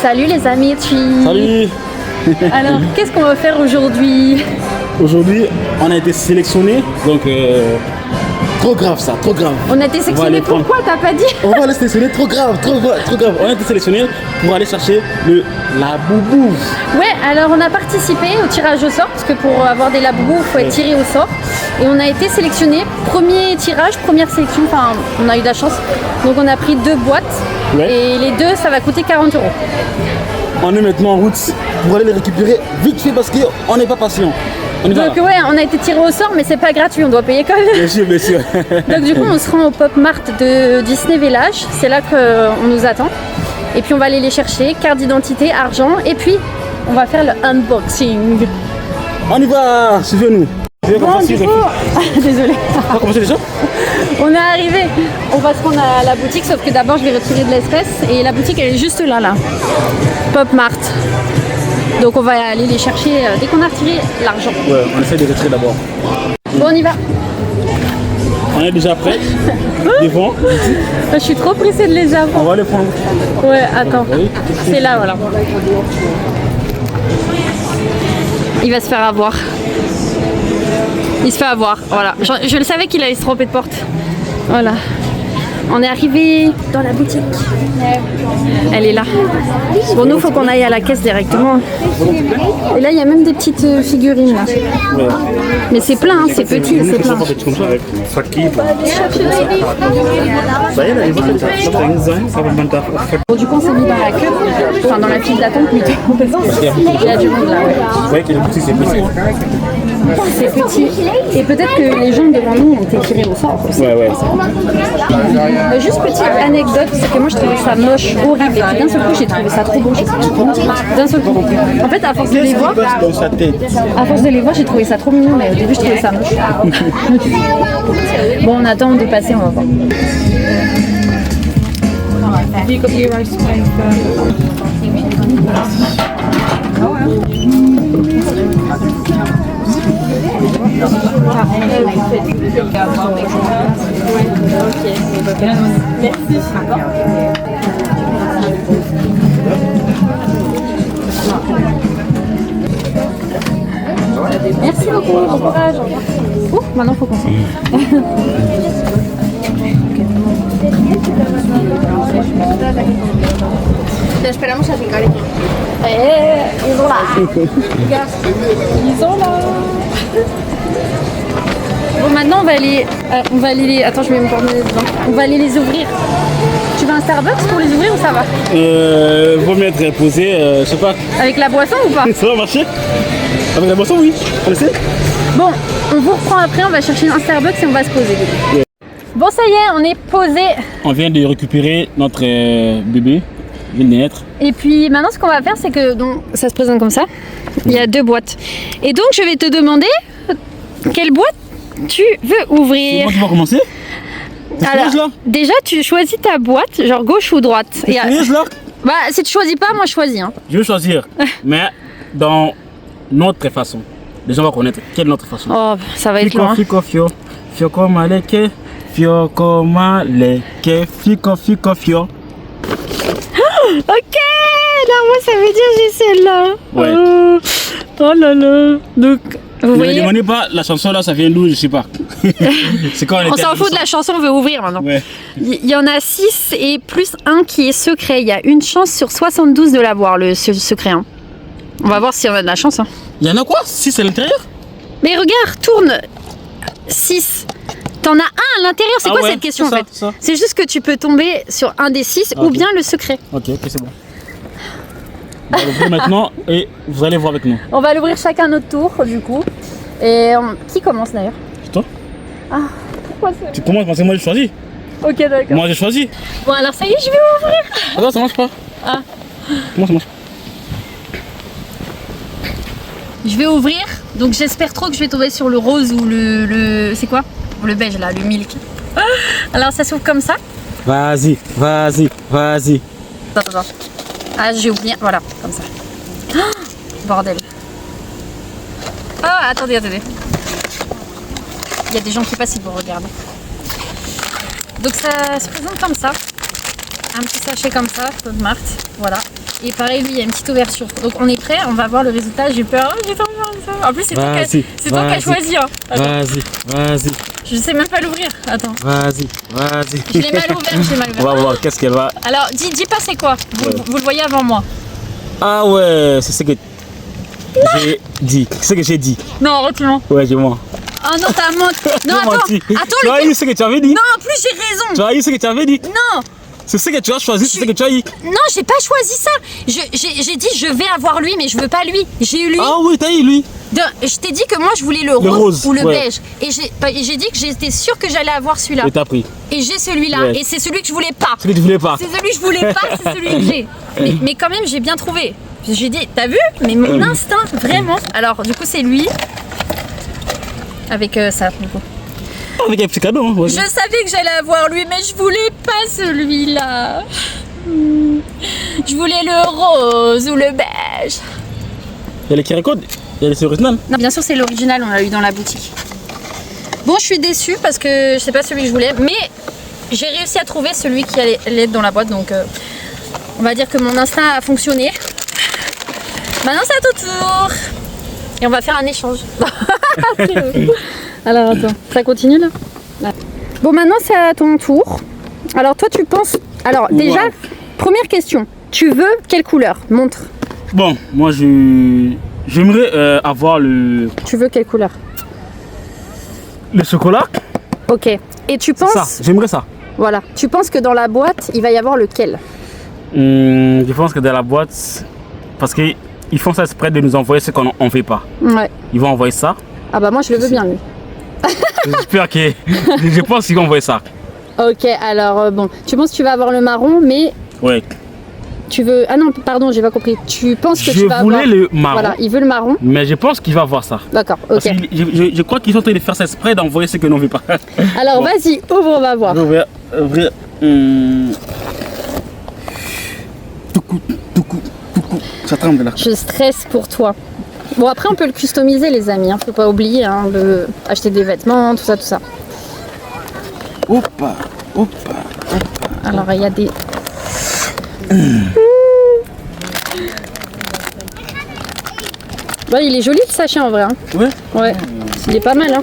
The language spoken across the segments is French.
Salut les amis, Salut. Alors, qu'est-ce qu'on va faire aujourd'hui? Aujourd'hui, on a été sélectionnés, donc trop grave ça, trop grave. On a été sélectionnés, pourquoi t'as pas dit? On va aller sélectionner, trop grave, trop grave. On a été sélectionnés pour aller chercher la boubou. Ouais, alors on a participé au tirage au sort, parce que pour avoir des laboubous, il faut être tiré au sort. Et on a été sélectionnés, premier tirage, première sélection, enfin on a eu de la chance. Donc on a pris 2 boîtes, et les 2 ça va coûter 40 €. On est maintenant en route pour aller les récupérer vite fait parce qu'on n'est pas patient. Donc ouais, on a été tiré au sort, mais c'est pas gratuit, on doit payer quand même. Bien sûr, bien sûr. Donc du coup, on se rend au Pop Mart de Disney Village, c'est là qu'on nous attend. Et puis on va aller les chercher, carte d'identité, argent, et puis on va faire le unboxing. On y va, suivez-nous. Bon, du coup, désolé. On va commencer déjà? On est arrivé, on va se rendre à la boutique, sauf que d'abord je vais retirer de l'espèce, et la boutique elle est juste là, Pop Mart. Donc on va aller les chercher dès qu'on a retiré l'argent. Ouais, on essaie de retirer d'abord. Bon, on y va. On est déjà prêt. Devant. Je suis trop pressée de les avoir. On va les prendre. Ouais, attends. C'est là, voilà. Il va se faire avoir. Il se fait avoir, voilà. Je le savais qu'il allait se tromper de porte. Voilà. On est arrivé dans la boutique. Elle est là. Bon, nous, il faut qu'on aille à la caisse directement. Et là, il y a même des petites figurines là. Ouais. Mais c'est plein, hein, c'est petit, c'est plein. Bon, du coup, on s'est mis dans la queue, enfin dans la file d'attente plutôt. Il y a du monde là, ouais. Vous voyez que le petit, c'est petit. C'est petit. Et peut-être que les gens devant nous ont été tirés au sort aussi. Ouais. Juste petite anecdote, c'est que moi je trouvais ça moche, horrible. Et puis d'un seul coup j'ai trouvé ça trop beau. D'un seul coup. En fait, à force de les voir, j'ai trouvé ça trop mignon, mais au début je trouvais ça moche. Bon, on attend de passer, on va voir. Merci beaucoup, bon courage. Ouf, maintenant il faut qu'on sorte. Te esperamos así, cariño. Ils sont là. Ils sont là. Bon, maintenant on va aller les... Attends, je vais me prendre les devant. On va aller les ouvrir. Tu veux un Starbucks pour les ouvrir ou ça va? Vaut mieux être posé, je sais pas. Avec la boisson ou pas? Ça va marcher? Avec la boisson, oui. On le sait. Bon, on vous reprend après, on va chercher un Starbucks et on va se poser. Ouais. Bon, ça y est, on est posé. On vient de récupérer notre bébé. Il vient de naître. Et puis maintenant, ce qu'on va faire, c'est que donc, ça se présente comme ça. Il y a 2 boîtes. Et donc, je vais te demander quelle boîte tu veux ouvrir. C'est moi qui vais commencer. Alors, là déjà, tu choisis ta boîte, genre gauche ou droite. C'est là. Bah, si tu choisis pas, moi je choisis. Hein. Je vais choisir, mais dans notre façon. Les gens vont connaître quelle est notre façon. Oh, ça va être long. Fio comme leke, fio comme leke, fio. Ok, non, moi ça veut dire j'ai celle-là. Ouais. Oh là là. Donc, vous voyez. Ne me demandez pas, la chanson là, ça vient d'où, je sais pas. C'est quand on s'en fout de la chanson, on veut ouvrir maintenant. Ouais. Il y en a 6 et plus un qui est secret. Il y a une chance sur 72 de l'avoir, ce secret. Hein. On va voir si on a de la chance. Hein. Il y en a quoi? 6 à l'intérieur? Mais regarde, tourne. 6. T'en as un à l'intérieur, c'est quoi cette question en fait? C'est juste que tu peux tomber sur un des 6 ou bien le secret. Ok, c'est bon. On va l'ouvrir maintenant et vous allez voir avec nous. On va l'ouvrir chacun notre tour du coup. Et qui commence d'ailleurs? C'est toi? Ah, pourquoi ça? Tu commences parce que moi j'ai choisi. Ok, d'accord. Moi j'ai choisi. Bon alors ça y est, je vais ouvrir. Attends, ça marche pas. Ah. Comment ça marche? Je vais ouvrir, donc j'espère trop que je vais tomber sur le rose ou le c'est quoi? Le beige là, le milk. Alors ça s'ouvre comme ça. Vas-y. Attends. Ah, j'ai oublié, voilà, comme ça. Bordel. Ah, attendez. Il y a des gens qui passent, ils vont regarder. Donc ça se présente comme ça. Un petit sachet comme ça, Marthe. Voilà. Et pareil, lui, il y a une petite ouverture. Donc on est prêt, on va voir le résultat. J'ai peur. J'ai trop peur. En plus, c'est toi qui as choisi. Hein. Vas-y. Je sais même pas l'ouvrir. Attends. Vas-y. Je l'ai mal ouvert. On va voir, qu'est-ce qu'elle va. Alors, dis pas c'est quoi. Vous le voyez avant moi. Ah ouais, c'est ce que j'ai dit. C'est ce que j'ai dit. Non, reculons. Ouais, j'ai moi. Oh non, t'as menti. Non, attends. Tu as eu ce que tu avais dit. Non, en plus j'ai raison. Tu as eu ce que tu avais dit. Non. C'est ce que tu as choisi, c'est ce que tu as eu. Non, j'ai pas choisi ça. J'ai dit je vais avoir lui, mais je veux pas lui. J'ai eu lui. Ah oui, t'as eu lui. Je t'ai dit que moi je voulais le rose ou le beige. Et j'ai dit que j'étais sûre que j'allais avoir celui-là. Et t'as pris. Et j'ai celui-là. Ouais. Et c'est celui que je voulais pas. Celui que tu voulais pas. C'est celui que je voulais pas, c'est celui que j'ai. Mais quand même, j'ai bien trouvé. J'ai dit, t'as vu? Mais mon instinct, vraiment. Alors, du coup, c'est lui. Avec ça, du coup. Avec un petit cadeau. Hein, ouais. Je savais que j'allais avoir lui, mais je voulais pas celui-là. Je voulais le rose ou le beige. Il y a les QR codes. Il y a les originales. Non, bien sûr, c'est l'original, on l'a eu dans la boutique. Bon, je suis déçue parce que je sais pas celui que je voulais, mais j'ai réussi à trouver celui qui allait être dans la boîte, donc on va dire que mon instinct a fonctionné. Maintenant, c'est à ton tour. Et on va faire un échange. Alors, attends, ça continue là? Bon, maintenant, c'est à ton tour. Alors, toi, tu penses... Alors, déjà, première question. Tu veux quelle couleur? Montre. Bon, moi, j'aimerais avoir le... Tu veux quelle couleur? Le chocolat. Ok. Et tu penses... Ça, j'aimerais ça. Voilà. Tu penses que dans la boîte, il va y avoir lequel? Je pense que dans la boîte... Parce qu'ils font ça exprès de nous envoyer ce qu'on ne fait pas. Ouais. Ils vont envoyer ça. Ah bah moi, je le veux bien, lui. J'espère que... Je pense qu'ils vont envoyer ça. Ok, alors bon, tu penses que tu vas avoir le marron, mais Ouais. tu veux... Ah non, pardon, j'ai pas compris. Tu penses que tu vas avoir... Je voulais le marron. Voilà, il veut le marron. Mais je pense qu'il va avoir ça. D'accord, Parce ok. que je crois qu'ils sont en train de faire ça exprès d'envoyer ce que l'on ne veut pas. Alors Bon. vas-y, ouvre, on va voir. Ouvrir. Tout coup. Ça tremble là. Je stresse pour toi. Bon, après, on peut le customiser, les amis. Hein. Faut pas oublier de acheter des vêtements, tout ça. Opa. Alors, il y a des... Bon, il est joli, le sachet, en vrai. Hein. Ouais. Ouais, il est pas mal. Hein.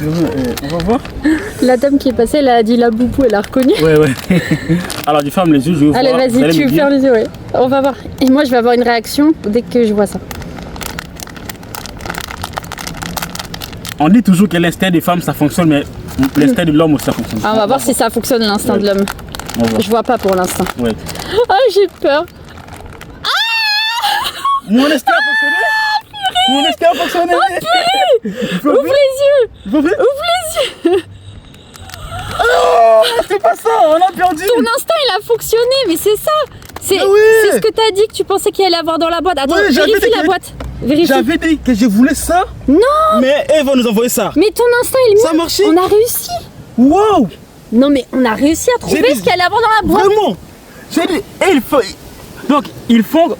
On va voir. La dame qui est passée, elle a dit la boubou, elle a reconnu. Ouais. Alors, tu fermes les yeux, je vais Allez, voir. vas-y, tu fermes les yeux, ouais. On va voir. Et moi, je vais avoir une réaction dès que je vois ça. On dit toujours que l'instinct des femmes, ça fonctionne, mais l'instinct de l'homme aussi, ça fonctionne. Ah, on va voir si ça fonctionne, l'instinct de l'homme. On va voir. Je vois pas pour l'instant. Ouais. Ah, j'ai peur. Mon instinct a fonctionné. Mon instinct a fonctionné. Ouvre les yeux. Ouvre les yeux. Oh, c'est pas ça, on a perdu. Ton instinct, il a fonctionné, mais c'est ça. C'est Mais oui. ce que t'as dit que tu pensais qu'il allait avoir dans la boîte. Attends, Oui, j'avais vérifie dit la que- boîte. Vérifie. J'avais dit que je voulais ça. Non, Mais elle va nous envoyer ça. mais ton instinct, il est Ça a mieux. marché. On a réussi. Waouh. Non, mais on a réussi à trouver J'ai dit- ce qu'il allait avoir dans la boîte. Vraiment. J'ai dit, donc ils font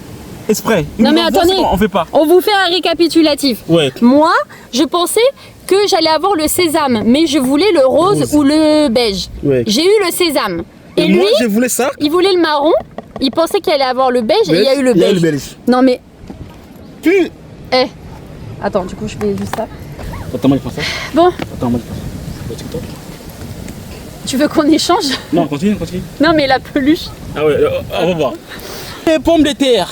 exprès. Ils Non, nous mais envoient attendez. ce qu'on fait pas. On vous fait un récapitulatif. Ouais. Moi, je pensais que j'allais avoir le sésame, mais je voulais le rose ou le beige. Ouais. J'ai eu le sésame. Et lui, moi, je voulais ça. il voulait le marron. Il pensait qu'il allait avoir le beige et il y a eu le Il y a eu beige. le beige. Non, mais... Tu. Attends, du coup, je fais juste ça. Attends, moi, je fais ça. Bon, Attends, moi, je fais ça. TikTok. tu veux qu'on échange? Non, continue. Non, mais la peluche. Ah ouais, on va voir. Les pommes de terre.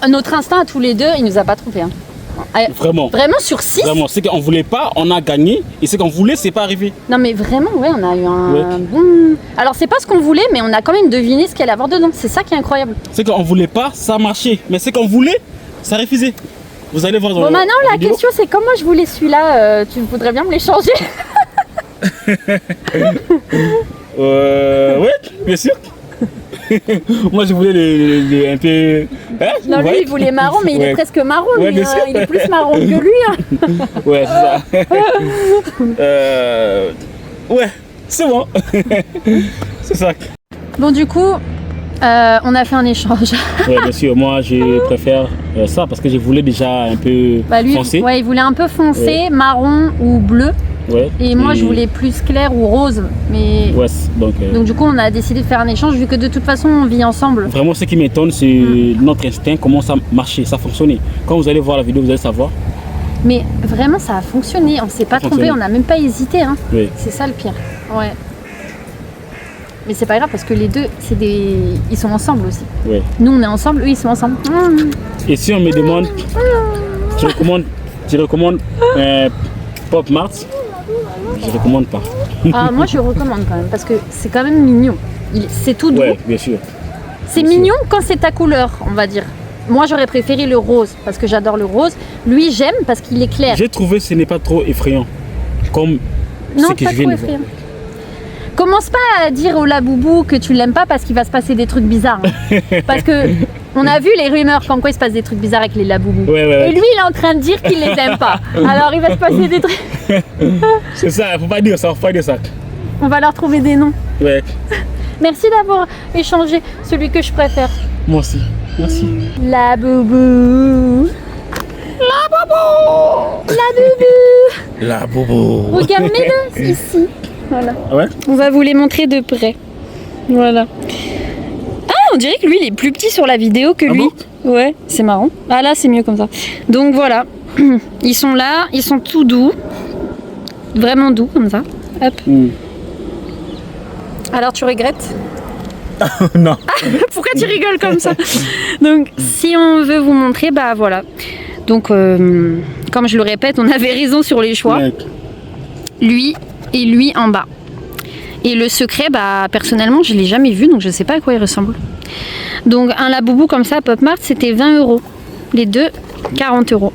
Notre instinct à tous les deux, il nous a pas trompé. Hein. Vraiment. Vraiment sur 6? Vraiment, ce qu'on voulait pas, on a gagné. Et ce qu'on voulait, c'est pas arrivé. Non, mais vraiment, ouais, on a eu un Ouais. bon... Alors, c'est pas ce qu'on voulait, mais on a quand même deviné ce qu'il allait avoir dedans. C'est ça qui est incroyable. Ce qu'on voulait pas, ça a marché. Mais ce qu'on voulait, ça a refusé. Vous allez voir dans Bon, maintenant, la vidéo. question, c'est comme moi je voulais celui-là, tu voudrais bien me l'échanger? Ouais, bien sûr. Moi, je voulais les un peu. Hein, Non, lui, ouais. il voulait marron, mais il est Ouais. presque marron, Ouais, lui. bien sûr. Il est plus marron que lui. Hein. Ouais, c'est ça. Ouais, c'est bon. C'est ça. Bon, du coup, On a fait un échange. Ouais, bien sûr, moi je préfère ça parce que je voulais déjà un peu Lui, foncé. ouais, il voulait un peu foncé, marron ou bleu. Ouais. Et moi je voulais plus clair ou rose. Mais... Ouais, donc du coup on a décidé de faire un échange vu que de toute façon on vit ensemble. Vraiment ce qui m'étonne c'est notre instinct, comment ça marchait, ça fonctionnait. Quand vous allez voir la vidéo vous allez savoir. Mais vraiment ça a fonctionné, on s'est pas trompé, on n'a même pas hésité. Hein. Oui. C'est ça le pire. Ouais. Mais c'est pas grave parce que les deux, ils sont ensemble aussi. Ouais. Nous on est ensemble, eux ils sont ensemble. Et si on me demande, tu recommandes Pop Mart, je recommande pas. Ah, moi je recommande quand même parce que c'est quand même mignon. C'est tout doux. Ouais, bien sûr. C'est mignon quand c'est ta couleur, on va dire. Moi j'aurais préféré le rose parce que j'adore le rose. Lui j'aime parce qu'il est clair. J'ai trouvé que ce n'est pas trop effrayant comme Non, ce que pas je viens trop de voir. effrayant. Commence pas à dire au Laboubou que tu l'aimes pas parce qu'il va se passer des trucs bizarres. Hein. Parce que on a vu les rumeurs comme quoi il se passe des trucs bizarres avec les Laboubous. Ouais. Et lui il est en train de dire qu'il les aime pas. Alors il va se passer des trucs. C'est ça, faut pas dire ça, faut pas dire ça. On va leur trouver des noms. Ouais. Merci d'avoir échangé celui que je préfère. Moi aussi. Merci. Laboubou. La bobo. Regarde mes deux ici. Voilà. Ouais. On va vous les montrer de près. Voilà. Ah, on dirait que lui, il est plus petit sur la vidéo que lui. Bon Ouais, c'est marrant. Ah là, c'est mieux comme ça. Donc voilà. Ils sont là, ils sont tout doux. Vraiment doux comme ça. Hop. Alors tu regrettes? Non. Pourquoi tu rigoles comme ça? Donc si on veut vous montrer, bah voilà. Donc comme je le répète, on avait raison sur les choix. Ouais. Lui et lui en bas. Et le secret, bah personnellement, je l'ai jamais vu, donc je sais pas à quoi il ressemble. Donc un Laboubou comme ça, Pop Mart, c'était 20 €. Les deux, 40 €.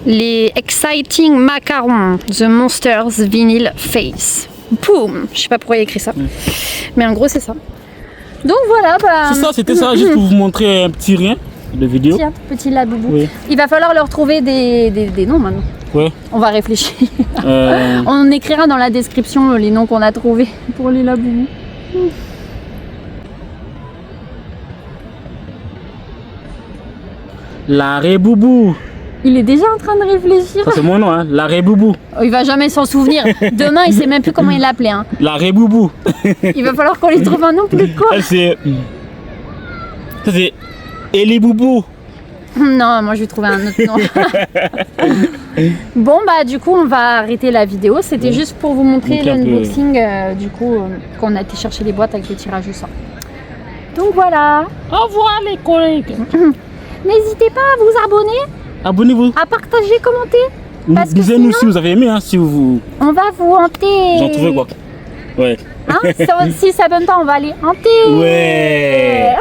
Les Exciting Macarons, The Monsters Vinyl Face. Boum! Je sais pas pourquoi il y a écrit ça. Mais en gros, c'est ça. Donc voilà, bah... C'est ça, c'était ça, juste pour vous montrer un petit rien de vidéo. Tiens, petit Laboubou. Oui. Il va falloir leur trouver des noms maintenant. Ouais. On va réfléchir. On écrira dans la description les noms qu'on a trouvés pour les Laboubous. La Reboubou. Il est déjà en train de réfléchir. Ça c'est mon nom, hein. La Reboubou. Oh, il va jamais s'en souvenir. Demain, il sait même plus comment il l'appelait. Hein. La Reboubou. Il va falloir qu'on lui trouve un nom plus court. Ça c'est Eliboubou. Non, moi je vais trouver un autre nom. Bon bah du coup on va arrêter la vidéo. C'était juste pour vous montrer l'unboxing du coup qu'on a été chercher les boîtes avec le tirage au sort. Donc voilà. Au revoir les collègues. N'hésitez pas à vous abonner, Abonnez-vous. à partager, commenter. Parce que Dites-nous sinon, si vous avez aimé, hein, si vous on va vous hanter. j'en trouvez quoi. Ouais. Hein, si ça s'abonne pas, on va aller hanter. Ouais.